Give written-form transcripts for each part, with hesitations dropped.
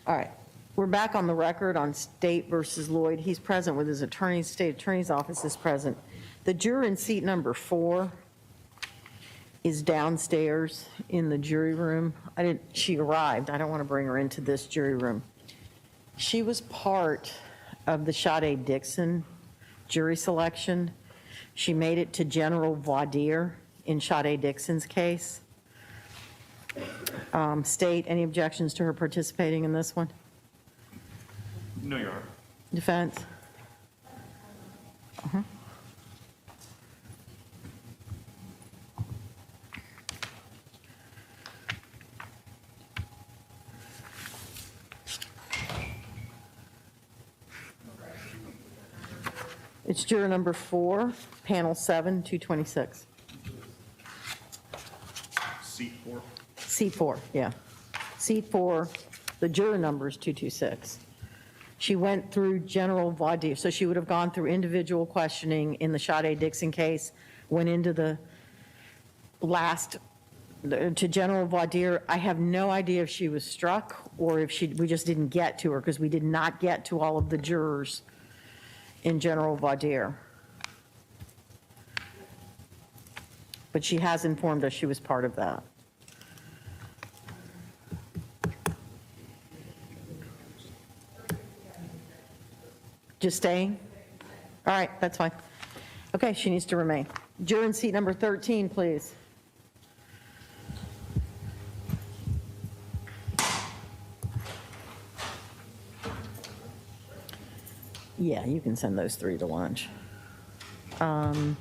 All right, we're back on the record on State versus Loyd. He's present with his attorney. State Attorney's Office is present. The juror in seat number 4 is downstairs in the jury room. She arrived. I don't want to bring her into this jury room. She was part of the Sade Dixon jury selection. She made it to general voir dire in Sade Dixon's case. State, any objections to her participating in this one? No, Your Honor. Defense? It's juror number 4, panel 7, 226. Seat 4. C4, yeah. C4, the juror number is 226. She went through general voir dire, so she would have gone through individual questioning in the Sade Dixon case, went into the to general voir dire. I have no idea if she was struck or if we just didn't get to her, because we did not get to all of the jurors in general voir dire. But she has informed us she was part of that. Just staying? All right, that's fine. Okay, she needs to remain. Juror in seat number 13, please. Yeah, you can send those 3 to lunch. 1:15.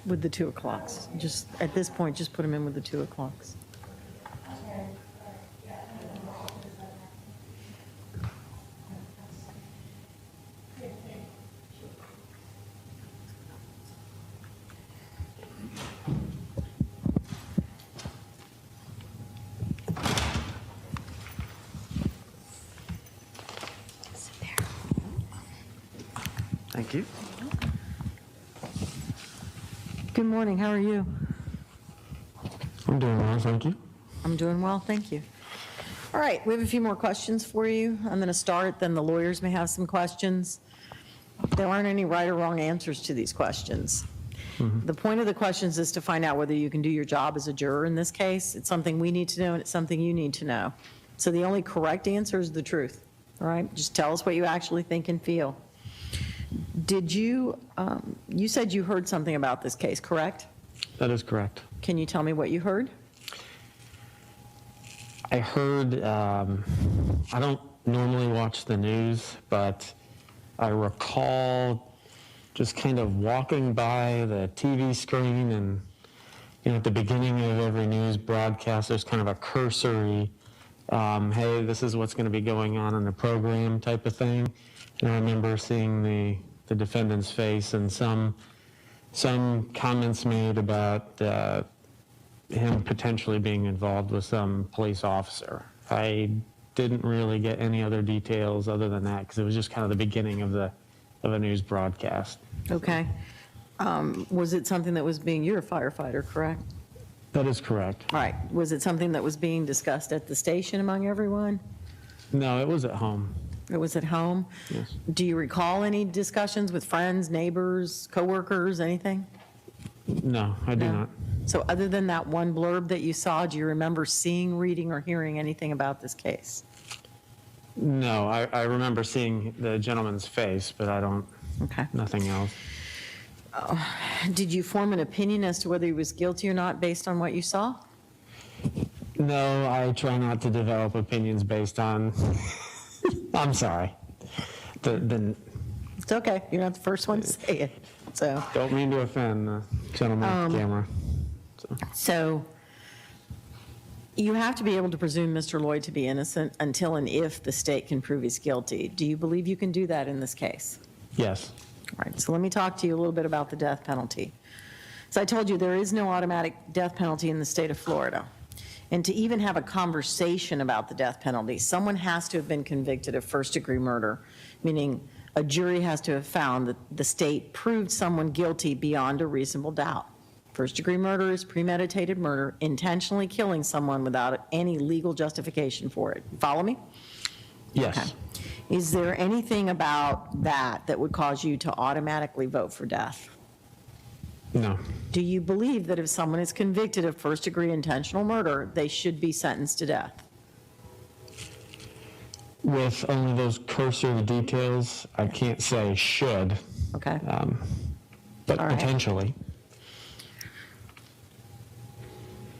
With the 2 o'clocks. Just, at this point, just put them in with the 2 o'clocks. Thank you. Good morning, how are you? I'm doing well, thank you. I'm doing well, thank you. All right, we have a few more questions for you. I'm going to start, then the lawyers may have some questions. There aren't any right or wrong answers to these questions. The point of the questions is to find out whether you can do your job as a juror in this case. It's something we need to know, and it's something you need to know. So the only correct answer is the truth, all right? Just tell us what you actually think and feel. Did you, you said you heard something about this case, correct? That is correct. Can you tell me what you heard? I heard, I don't normally watch the news, but I recall just kind of walking by the TV screen and, you know, at the beginning of every news broadcast, there's kind of a cursory, hey, this is what's going to be going on in the program type of thing. And I remember seeing the defendant's face and some comments made about him potentially being involved with some police officer. I didn't really get any other details other than that because it was just kind of the beginning of a news broadcast. Okay. Was it something that was being, you're a firefighter, correct? That is correct. All right. Was it something that was being discussed at the station among everyone? No, it was at home. It was at home? Yes. Do you recall any discussions with friends, neighbors, coworkers, anything? No, I do not. So other than that one blurb that you saw, do you remember seeing, reading, or hearing anything about this case? No, I remember seeing the gentleman's face, but I don't, Okay. nothing else. Did you form an opinion as to whether he was guilty or not based on what you saw? No, I try not to develop opinions based on, I'm sorry. It's okay, you're not the first one to say it, so. Don't mean to offend the gentleman on camera. So you have to be able to presume Mr. Loyd to be innocent until and if the state can prove he's guilty. Do you believe you can do that in this case? Yes. All right, so let me talk to you a little bit about the death penalty. So I told you there is no automatic death penalty in the state of Florida. And to even have a conversation about the death penalty, someone has to have been convicted of first-degree murder, meaning a jury has to have found that the state proved someone guilty beyond a reasonable doubt. First-degree murder is premeditated murder, intentionally killing someone without any legal justification for it. Follow me? Yes. Okay. Is there anything about that that would cause you to automatically vote for death? No. Do you believe that if someone is convicted of first-degree intentional murder, they should be sentenced to death? With only those cursory details, I can't say should, Okay? but All right. potentially.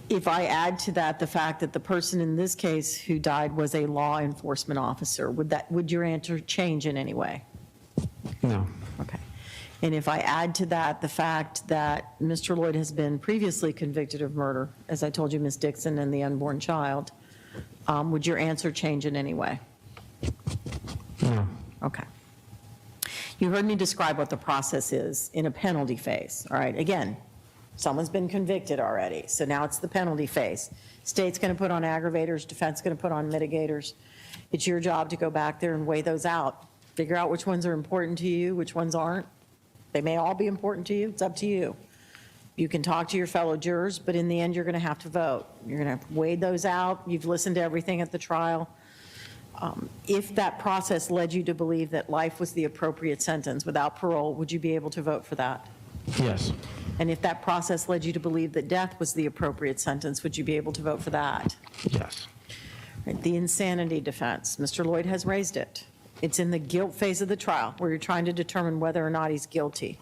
If I add to that the fact that the person in this case who died was a law enforcement officer, would your answer change in any way? No. Okay. And if I add to that the fact that Mr. Loyd has been previously convicted of murder, as I told you, Ms. Dixon and the unborn child, would your answer change in any way? No. Okay. You heard me describe what the process is in a penalty phase, all right? Again, someone's been convicted already, so now it's the penalty phase. State's going to put on aggravators, defense going to put on mitigators. It's your job to go back there and weigh those out. Figure out which ones are important to you, which ones aren't. They may all be important to you. It's up to you. You can talk to your fellow jurors, but in the end, you're going to have to vote. You're going to have to weigh those out. You've listened to everything at the trial. If that process led you to believe that life was the appropriate sentence without parole, would you be able to vote for that? Yes. And if that process led you to believe that death was the appropriate sentence, would you be able to vote for that? Yes. Right, the insanity defense, Mr. Loyd has raised it. It's in the guilt phase of the trial where you're trying to determine whether or not he's guilty.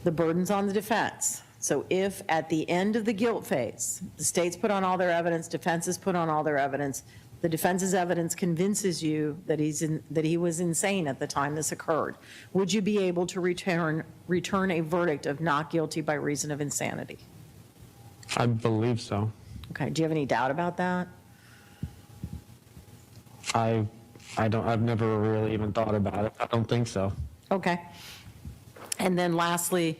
The burden's on the defense. So if at the end of the guilt phase, the state's put on all their evidence, defense has put on all their evidence, the defense's evidence convinces you that he was insane at the time this occurred, would you be able to return a verdict of not guilty by reason of insanity? I believe so. Okay, do you have any doubt about that? I've never really even thought about it. I don't think so. Okay. And then lastly,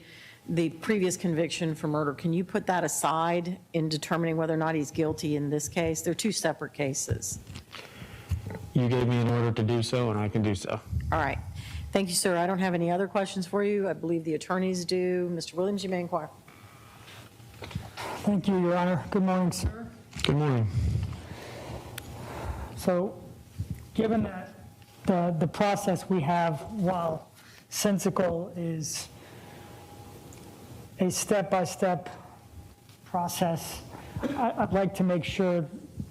the previous conviction for murder, can you put that aside in determining whether or not he's guilty in this case? They're two separate cases. You gave me an order to do so, and I can do so. All right. Thank you, sir. I don't have any other questions for you. I believe the attorneys do. Mr. Williams, you may inquire. Thank you, Your Honor. Good morning, sir. Good morning. So, given that the process we have, while sensical, is a step-by-step process, I'd like to make sure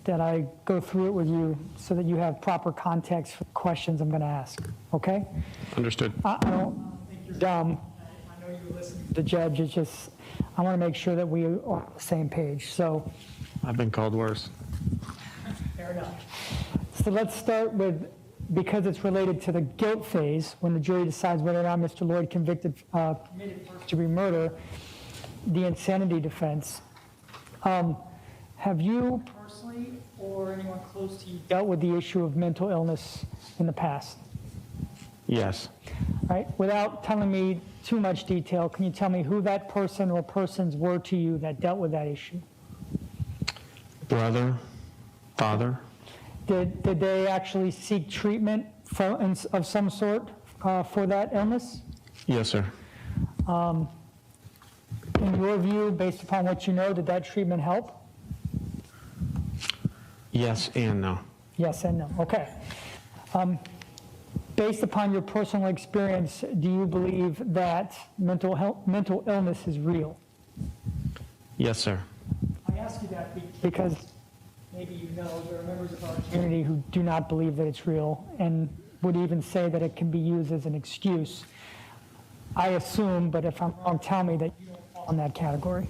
that I go through it with you so that you have proper context for the questions I'm going to ask, okay? Understood. I don't think you're dumb. I know you listen to the judge. It's just, I want to make sure that we are on the same page. So, I've been called worse. fair enough. So let's start with, because it's related to the guilt phase, when the jury decides whether or not Mr. Loyd committed first-degree murder, the insanity defense. Have you personally or anyone close to you dealt with the issue of mental illness in the past? Yes. All right. Without telling me too much detail, can you tell me who that person or persons were to you that dealt with that issue? Brother, father. Did they actually seek treatment of some sort for that illness? Yes, sir. In your view, based upon what you know, did that treatment help? Yes and no. Yes and no. Okay. Based upon your personal experience, do you believe that mental illness is real? Yes, sir. I ask you that because maybe you know there are members of our community who do not believe that it's real and would even say that it can be used as an excuse. I assume, but if I'm wrong, tell me that you don't fall in that category.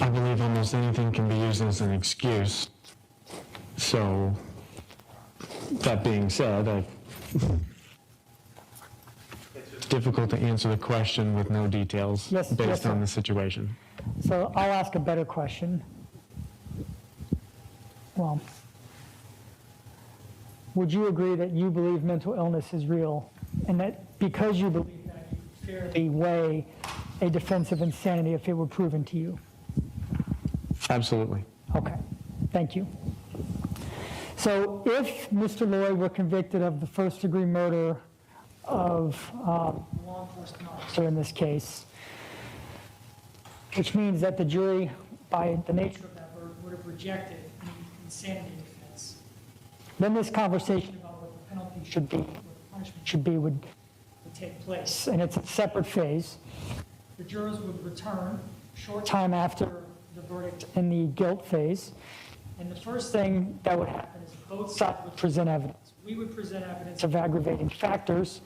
I believe almost anything can be used as an excuse. So, that being said, it's difficult to answer the question with no details Yes, based sir. on the situation. So I'll ask a better question. Well, would you agree that you believe mental illness is real, and that because you believe that, you fairly weigh a defense of insanity if it were proven to you? Absolutely. Okay, thank you. So if Mr. Loyd were convicted of the first-degree murder of law enforcement officer in this case, which means that the jury, by the nature of that verdict, would have rejected the insanity defense, then this conversation about what the penalty should be, what the punishment should be, would take place. And it's a separate phase. The jurors would return a short time after the verdict in the guilt phase. And the first thing that would happen is both sides would present evidence. We would present evidence of aggravating factors.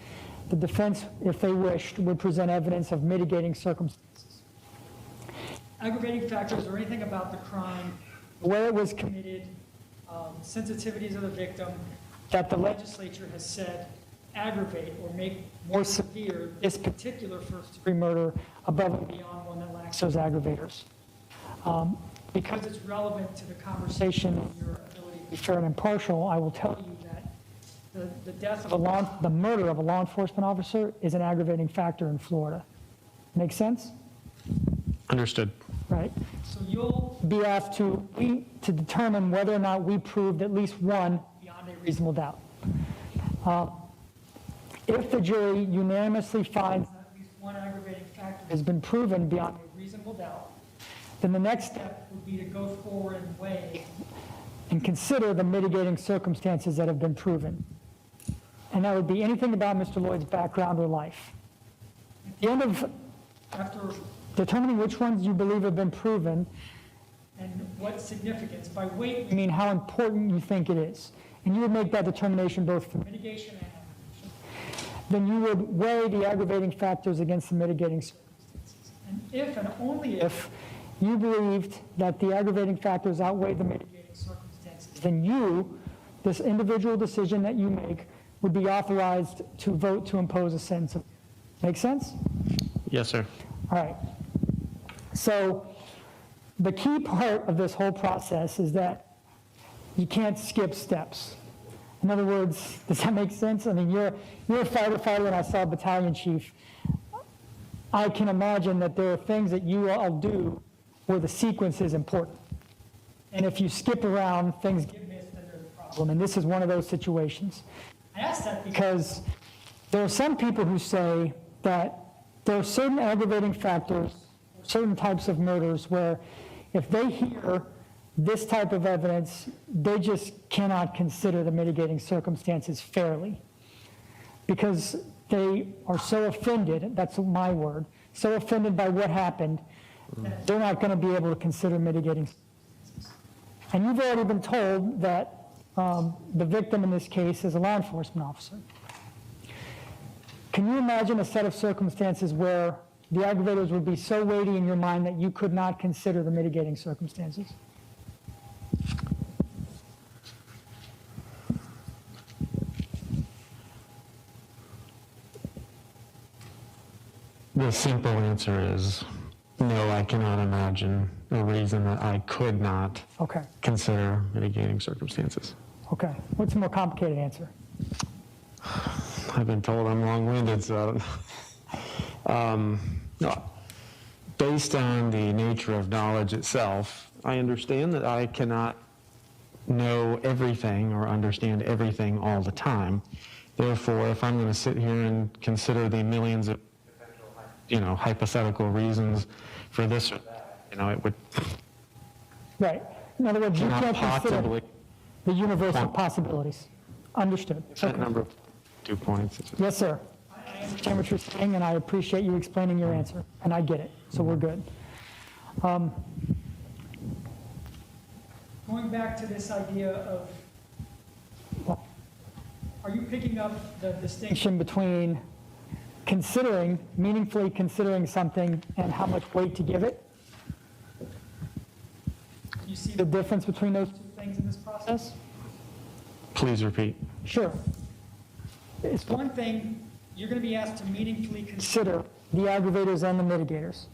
The defense, if they wished, would present evidence of mitigating circumstances. Aggravating factors are anything about the crime, where it was committed, sensitivities of the victim, that the legislature has said aggravate or make more severe this particular first-degree murder above and beyond one that lacks those aggravators. Because it's relevant to the conversation and your ability to be fair and impartial, I will tell you that the death of the murder of a law enforcement officer is an aggravating factor in Florida. Make sense? Understood. Right. So you'll be asked to determine whether or not we proved at least one beyond a reasonable doubt. If the jury unanimously finds that at least one aggravating factor has been proven beyond a reasonable doubt, then the next step would be to go forward and weigh and consider the mitigating circumstances that have been proven. And that would be anything about Mr. Loyd's background or life. At the end of, after determining which ones you believe have been proven and what significance, by weight, I mean how important you think it is. And you would make that determination both for mitigation and aggravation. Then you would weigh the aggravating factors against the mitigating circumstances. And if and only if you believed that the aggravating factors outweigh the mitigating circumstances, then you, this individual decision that you make, would be authorized to vote to impose a sentence. Make sense? Yes, sir. All right. So the key part of this whole process is that you can't skip steps. In other words, does that make sense? I mean, you're a firefighter, and I saw a battalion chief. I can imagine that there are things that you all do where the sequence is important. And if you skip around, things get missed, then there's a problem. And this is one of those situations. I ask that because there are some people who say that there are certain aggravating factors, certain types of murders where if they hear this type of evidence, they just cannot consider the mitigating circumstances fairly because they are so offended, that's my word, so offended by what happened that they're not going to be able to consider mitigating circumstances. And you've already been told that the victim in this case is a law enforcement officer. Can you imagine a set of circumstances where the aggravators would be so weighty in your mind that you could not consider the mitigating circumstances? The simple answer is no, I cannot imagine a reason that I could not Okay. consider mitigating circumstances. Okay. What's a more complicated answer? I've been told I'm long-winded, so no. Based on the nature of knowledge itself, I understand that I cannot know everything or understand everything all the time. Therefore, if I'm going to sit here and consider the millions of hypothetical reasons for this or that, it would Right. In other words, you not can't consider possibly the universe of possibilities. Understood. that number of 2 points. It's just- Yes, sir. I understand what you're saying, and I appreciate you explaining your answer, and I get it, so we're good. Going back to this idea of, are you picking up the distinction between meaningfully considering something and how much weight to give it? see the difference between those two things in this process? Please repeat. Sure. It's one thing, you're going to be asked to meaningfully consider the aggravators and the mitigators.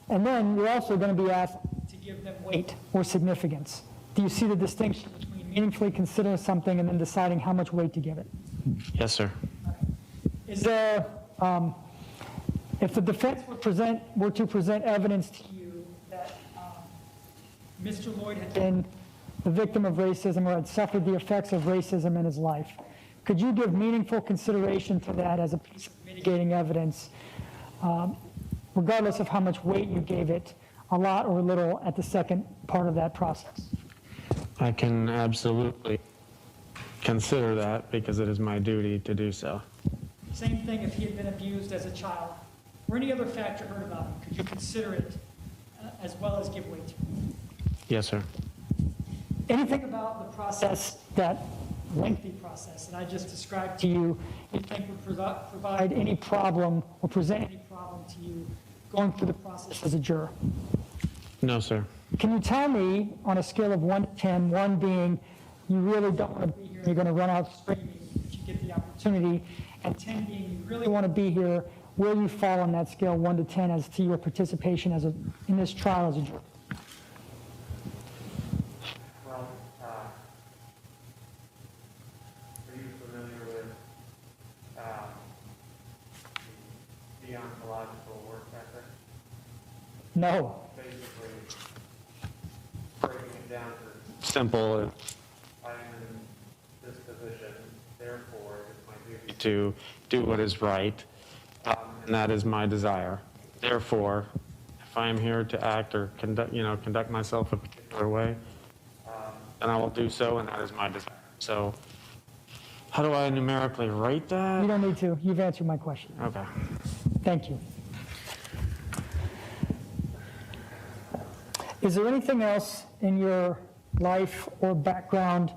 And then you're also going to be asked to give them weight or significance. Do you see the distinction between meaningfully considering something and then deciding how much weight to give it? Yes, sir. Is there, if the defense were to present evidence to you that Mr. Loyd had been the victim of racism or had suffered the effects of racism in his life, could you give meaningful consideration to that as a piece of mitigating evidence, regardless of how much weight you gave it, a lot or little, at the second part of that process? I can absolutely consider that because it is my duty to do so. Same thing if he had been abused as a child, or any other fact you heard about him, could you consider it as well as give weight to it? Yes, sir. Anything about the process, that lengthy process that I just described to you, you think would provide any problem or present any problem to you going through the process as a juror? No, sir. Can you tell me, on a scale of 1 to 10, 1 being you really don't want to be here, you're going to run out screaming if you get the opportunity, and 10 being you really want to be here, where you fall on that scale 1 to 10 as to your participation in this trial as a juror? Well, are you familiar with the ontological work ethic? No. Basically, breaking it down to simple, I am in this position, therefore it's my duty to do what is right, and that is my desire. Therefore, if I am here to act or conduct myself a particular way, then I will do so, and that is my desire. So, how do I numerically rate that? You don't need to. You've answered my question. Okay. Thank you. Is there anything else in your life or background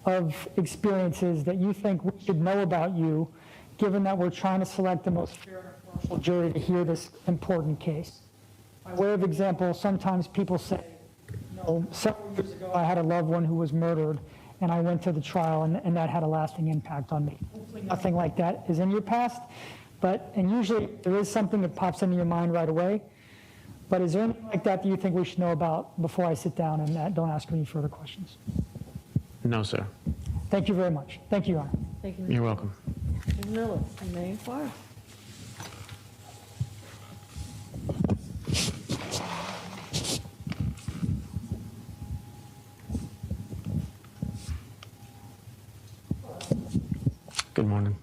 of experiences that you think we should know about you, given that we're trying to select the most fair and impartial jury to hear this important case? By way of example, sometimes people say, several years ago I had a loved one who was murdered, and I went to the trial, and that had a lasting impact on me. Hopefully nothing like that is in your past, and usually there is something that pops into your mind right away. But is there anything like that you think we should know about before I sit down and don't ask any further questions? No, sir. Thank you very much. Thank you, Your Honor. Thank you. You're welcome. Ms. Miller, you may inquire. Good morning.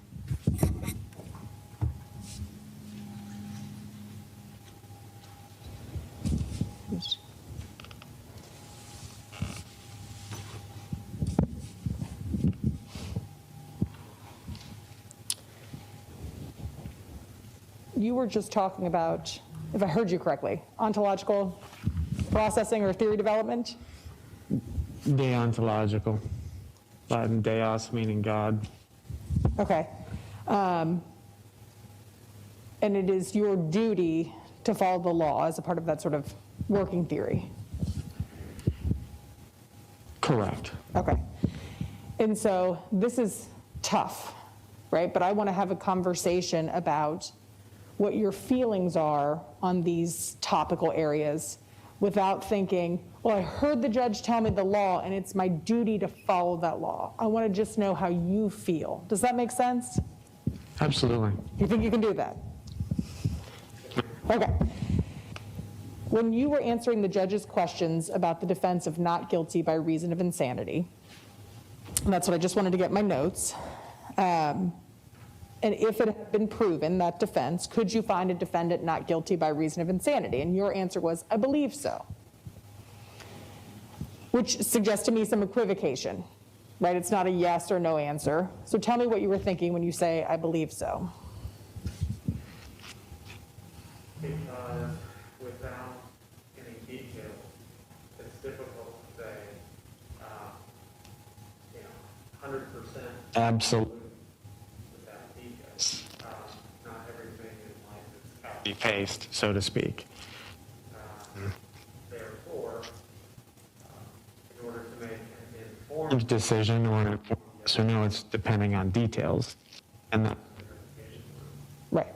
You were just talking about, if I heard you correctly, ontological processing or theory development? Deontological. Latin deos meaning God. Okay. And it is your duty to follow the law as a part of that sort of working theory? Correct. Okay. And so this is tough, right? But I want to have a conversation about what your feelings are on these topical areas without thinking, well, I heard the judge tell me the law and it's my duty to follow that law. I want to just know how you feel. Does that make sense? Absolutely. You think you can do that? Okay. When you were answering the judge's questions about the defense of not guilty by reason of insanity, and that's what I just wanted to get my notes, and if it had been proven, that defense, could you find a defendant not guilty by reason of insanity? And your answer was, I believe so. Which suggests to me some equivocation, right? It's not a yes or no answer. So tell me what you were thinking when you say, I believe so. Because without any detail, it's difficult to say, 100% absolute without details. Not everything in life is copy-paste, so to speak. Therefore, informed decision or an informed yes or no. It's depending on details. And that, Right.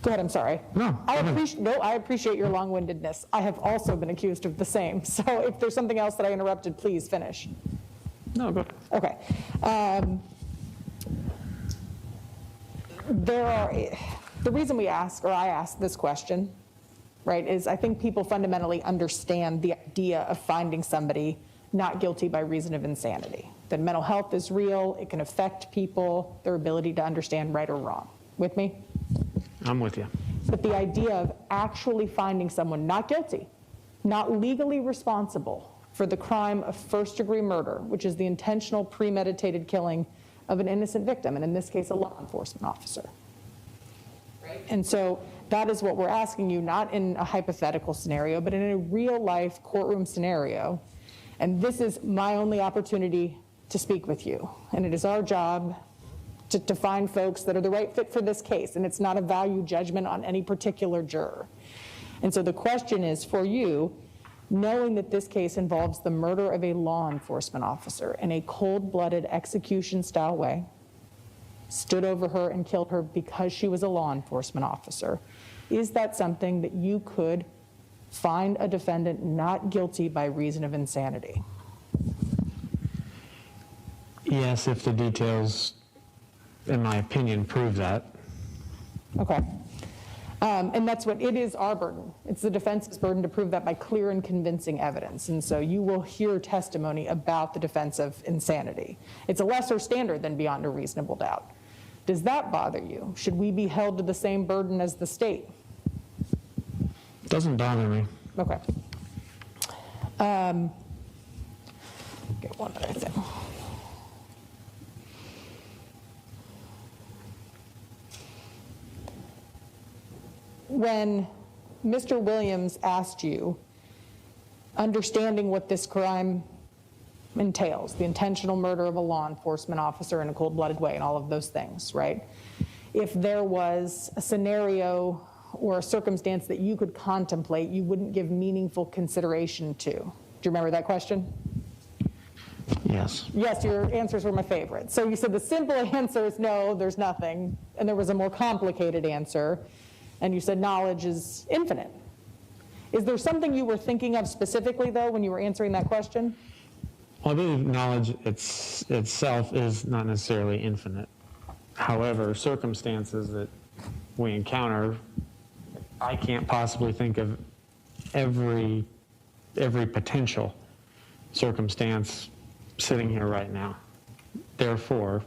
Go ahead, I'm sorry. No, I go ahead. I appreciate your long-windedness. I have also been accused of the same. So if there's something else that I interrupted, please finish. no, go. Okay. The reason we ask, or I ask this question, right, is I think people fundamentally understand the idea of finding somebody not guilty by reason of insanity. That mental health is real, it can affect people, their ability to understand right or wrong. With me? I'm with you. But the idea of actually finding someone not guilty, not legally responsible for the crime of first-degree murder, which is the intentional premeditated killing of an innocent victim, and in this case, a law enforcement officer. Right? And so that is what we're asking you, not in a hypothetical scenario, but in a real-life courtroom scenario. And this is my only opportunity to speak with you. And it is our job to find folks that are the right fit for this case, and it's not a value judgment on any particular juror. And so the question is for you, knowing that this case involves the murder of a law enforcement officer in a cold-blooded execution-style way, stood over her and killed her because she was a law enforcement officer, is that something that you could find a defendant not guilty by reason of insanity? Yes, if the details, in my opinion, prove that. Okay. And that's what, it is our burden. It's the defense's burden to prove that by clear and convincing evidence. And so you will hear testimony about the defense of insanity. It's a lesser standard than beyond a reasonable doubt. Does that bother you? Should we be held to the same burden as the state? Doesn't bother me. Okay. Get one other thing. When Mr. Williams asked you, understanding what this crime entails, the intentional murder of a law enforcement officer in a cold-blooded way and all of those things, right? If there was a scenario or a circumstance that you could contemplate, you wouldn't give meaningful consideration to. Do you remember that question? Yes. Yes, your answers were my favorite. So you said the simple answer is no, there's nothing, and there was a more complicated answer, and you said knowledge is infinite. Is there something you were thinking of specifically, though, when you were answering that question? Well, I believe knowledge itself is not necessarily infinite. However, circumstances that we encounter, I can't possibly think of every potential circumstance sitting here right now. Therefore,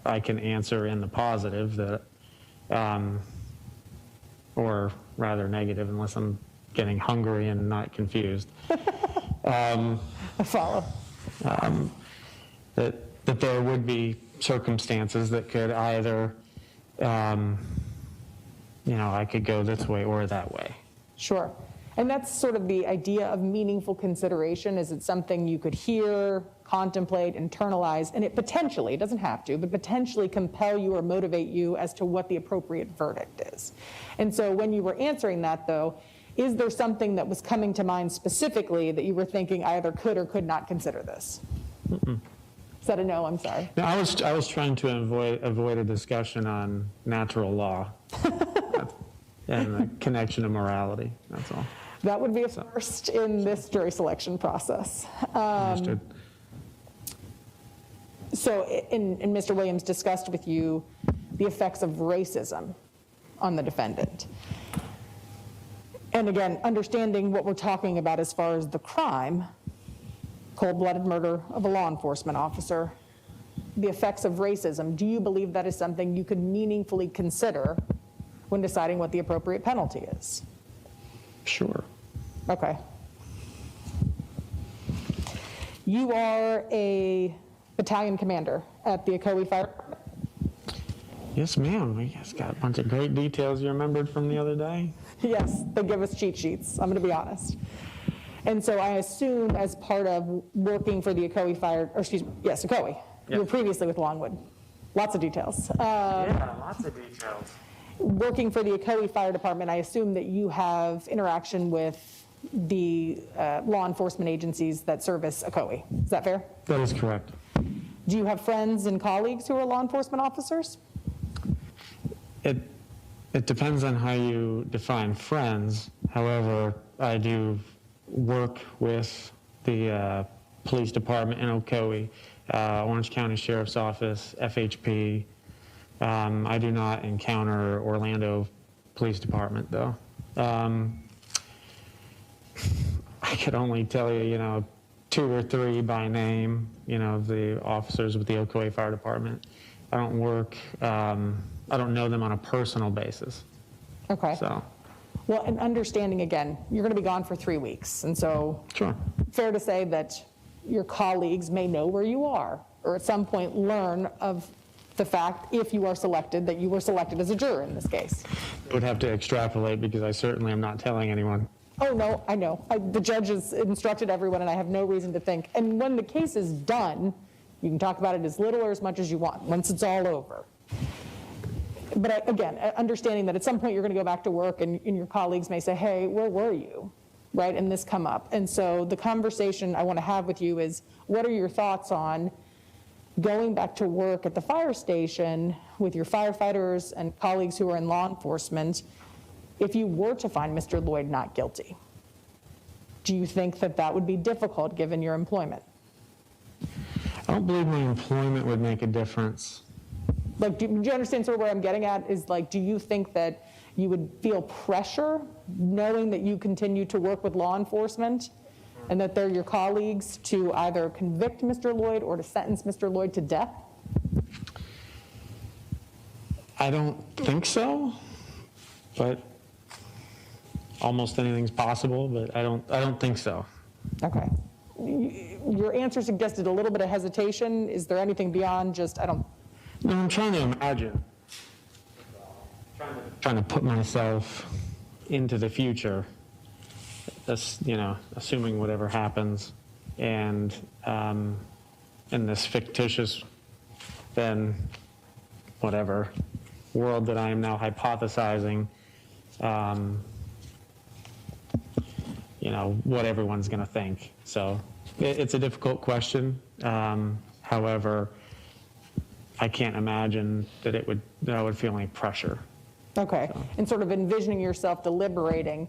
I can answer in the positive that, or rather negative, unless I'm getting hungry and not confused. I follow. That there would be circumstances that could either, I could go this way or that way. Sure. And that's sort of the idea of meaningful consideration. Is it something you could hear, contemplate, internalize, and it potentially, it doesn't have to, but potentially compel you or motivate you as to what the appropriate verdict is. And so when you were answering that, though, is there something that was coming to mind specifically that you were thinking I either could or could not consider this? Mm-mm. Is that a no? I'm sorry. No, I was trying to avoid a discussion on natural law and the connection to morality. That's all. That would be a first in this jury selection process. Understood. So, and Mr. Williams discussed with you the effects of racism on the defendant. And again, understanding what we're talking about as far as the crime, cold-blooded murder of a law enforcement officer, the effects of racism, do you believe that is something you could meaningfully consider when deciding what the appropriate penalty is? Sure. Okay. You are a battalion commander at the Ocoee Fire Department. Yes, ma'am. We just got a bunch of great details you remembered from the other day. Yes, they give us cheat sheets, I'm going to be honest. And so I assume as part of working for the Ocoee Fire, or excuse me, yes, Ocoee. Yep. You were previously with Longwood. Lots of details. Yeah, lots of details. Working for the Ocoee Fire Department, I assume that you have interaction with the law enforcement agencies that service Ocoee. Is that fair? That is correct. Do you have friends and colleagues who are law enforcement officers? It depends on how you define friends. However, I do work with the police department in Ocoee, Orange County Sheriff's Office, FHP. I do not encounter Orlando Police Department, though. I could only tell you, 2 or 3 by name, the officers with the Ocoee Fire Department. I don't work, I don't know them on a personal basis. Okay. So, Well, and understanding, again, you're going to be gone for 3 weeks. And so sure. fair to say that your colleagues may know where you are, or at some point learn of the fact, if you are selected, that you were selected as a juror in this case. I would have to extrapolate because I certainly am not telling anyone. Oh, no, I know. The judge has instructed everyone, and I have no reason to think. And when the case is done, you can talk about it as little or as much as you want, once it's all over. But again, understanding that at some point you're going to go back to work and your colleagues may say, hey, where were you? Right, and this come up. And so the conversation I want to have with you is, what are your thoughts on going back to work at the fire station with your firefighters and colleagues who are in law enforcement if you were to find Mr. Loyd not guilty? Do you think that that would be difficult given your employment? I don't believe my employment would make a difference. Like, do you understand sort of where I'm getting at? Is like, do you think that you would feel pressure knowing that you continue to work with law enforcement and that they're your colleagues to either convict Mr. Loyd or to sentence Mr. Loyd to death? I don't think so, but almost anything's possible, but I don't think so. Okay. Your answer suggested a little bit of hesitation. Is there anything beyond just, No, I'm trying to imagine. Trying to put myself into the future, assuming whatever happens, and in this fictitious, then whatever world that I am now hypothesizing, what everyone's going to think. So it's a difficult question. However, I can't imagine that I would feel any pressure. okay. And sort of envisioning yourself deliberating,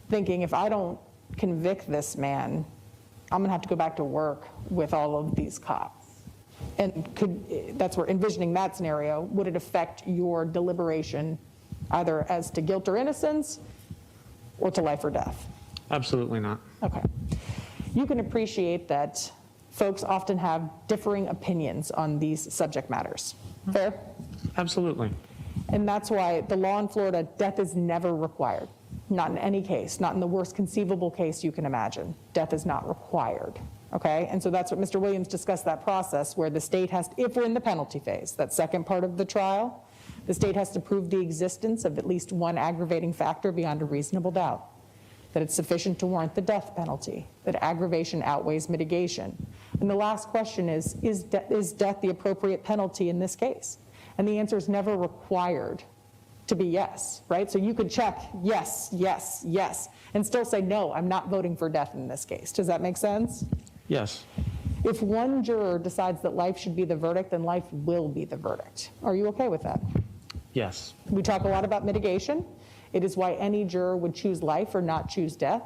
thinking, if I don't convict this man, I'm going to have to go back to work with all of these cops. And that's where envisioning that scenario, would it affect your deliberation either as to guilt or innocence or to life or death? Absolutely not. Okay. You can appreciate that folks often have differing opinions on these subject matters. Fair? Absolutely. And that's why the law in Florida, death is never required. Not in any case, not in the worst conceivable case you can imagine. Death is not required, okay? And so that's what Mr. Williams discussed, that process where the state has, if we're in the penalty phase, that second part of the trial, the state has to prove the existence of at least one aggravating factor beyond a reasonable doubt, that it's sufficient to warrant the death penalty, that aggravation outweighs mitigation. And the last question is death the appropriate penalty in this case? And the answer is never required to be yes, right? So you could check yes, yes, yes, and still say, no, I'm not voting for death in this case. Does that make sense? Yes. If one juror decides that life should be the verdict, then life will be the verdict. Are you okay with that? Yes. We talk a lot about mitigation. It is why any juror would choose life or not choose death.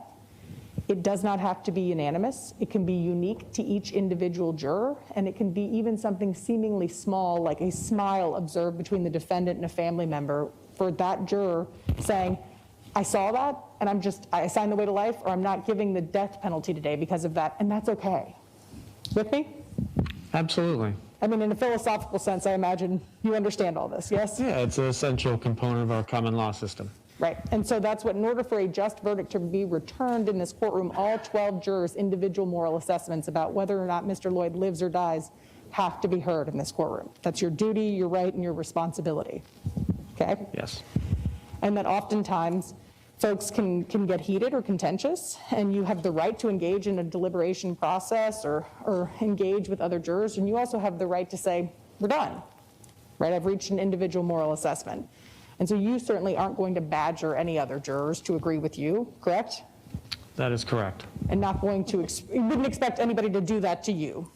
It does not have to be unanimous. It can be unique to each individual juror, and it can be even something seemingly small, like a smile observed between the defendant and a family member, for that juror saying, I saw that, and I assigned the way to life, or I'm not giving the death penalty today because of that, and that's okay. With me? Absolutely. I mean, in a philosophical sense, I imagine you understand all this, yes? Yeah, it's an essential component of our common law system. Right, and so that's what, in order for a just verdict to be returned in this courtroom, all 12 jurors' individual moral assessments about whether or not Mr. Loyd lives or dies have to be heard in this courtroom. That's your duty, your right, and your responsibility, okay? Yes. And that oftentimes folks can get heated or contentious, and you have the right to engage in a deliberation process or engage with other jurors, and you also have the right to say, we're done, right? I've reached an individual moral assessment. And so you certainly aren't going to badger any other jurors to agree with you, correct? That is correct. And not going to, you wouldn't expect anybody to do that to you.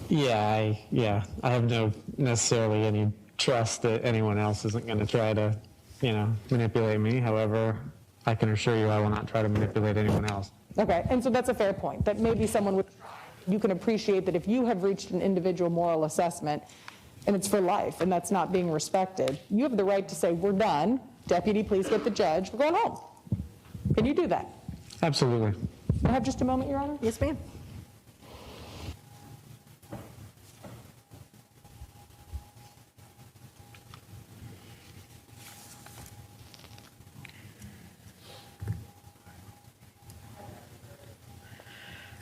Yeah, I have no necessarily any trust that anyone else isn't going to try to, manipulate me. However, I can assure you I will not try to manipulate anyone else. Okay, and so that's a fair point, that maybe someone would, you can appreciate that if you have reached an individual moral assessment, and it's for life, and that's not being respected, you have the right to say, we're done, deputy, please get the judge, we're going home. Can you do that? Absolutely. Can I have just a moment, Your Honor? Yes, ma'am.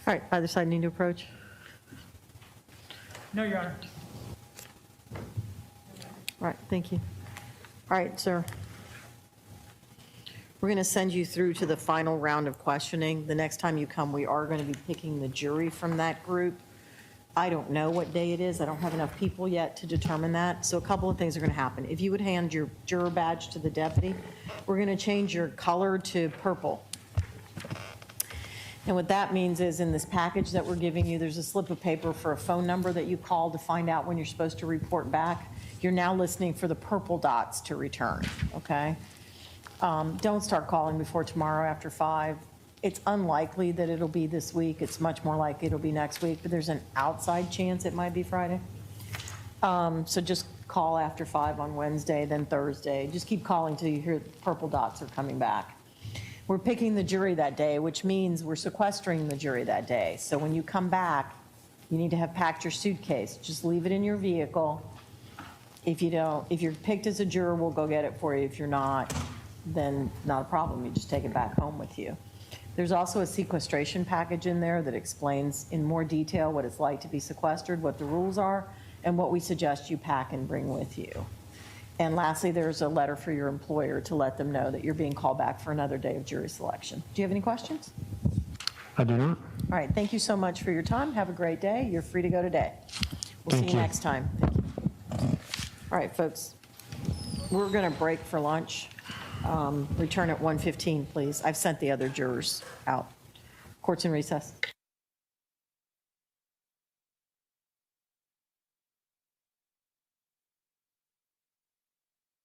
All right, either side need to approach? No, Your Honor. All right, thank you. All right, sir. We're going to send you through to the final round of questioning. The next time you come, we are going to be picking the jury from that group. I don't know what day it is. I don't have enough people yet to determine that. So a couple of things are going to happen. If you would hand your juror badge to the deputy, we're going to change your color to purple. And what that means is in this package that we're giving you, there's a slip of paper for a phone number that you call to find out when you're supposed to report back. You're now listening for the purple dots to return, okay? Don't start calling before tomorrow after 5. It's unlikely that it'll be this week. It's much more likely it'll be next week, but there's an outside chance it might be Friday. So just call after 5 on Wednesday, then Thursday. Just keep calling till you hear the purple dots are coming back. We're picking the jury that day, which means we're sequestering the jury that day. So when you come back, you need to have packed your suitcase. Just leave it in your vehicle. If you're picked as a juror, we'll go get it for you. If you're not, then not a problem. You just take it back home with you. There's also a sequestration package in there that explains in more detail what it's like to be sequestered, what the rules are, and what we suggest you pack and bring with you. And lastly, there's a letter for your employer to let them know that you're being called back for another day of jury selection. Do you have any questions? I do not. All right, thank you so much for your time. Have a great day. You're free to go today. We'll Thank see you you. next time. Thank you. All right, folks, we're going to break for lunch. Return at 1:15, please. I've sent the other jurors out. Court's in recess.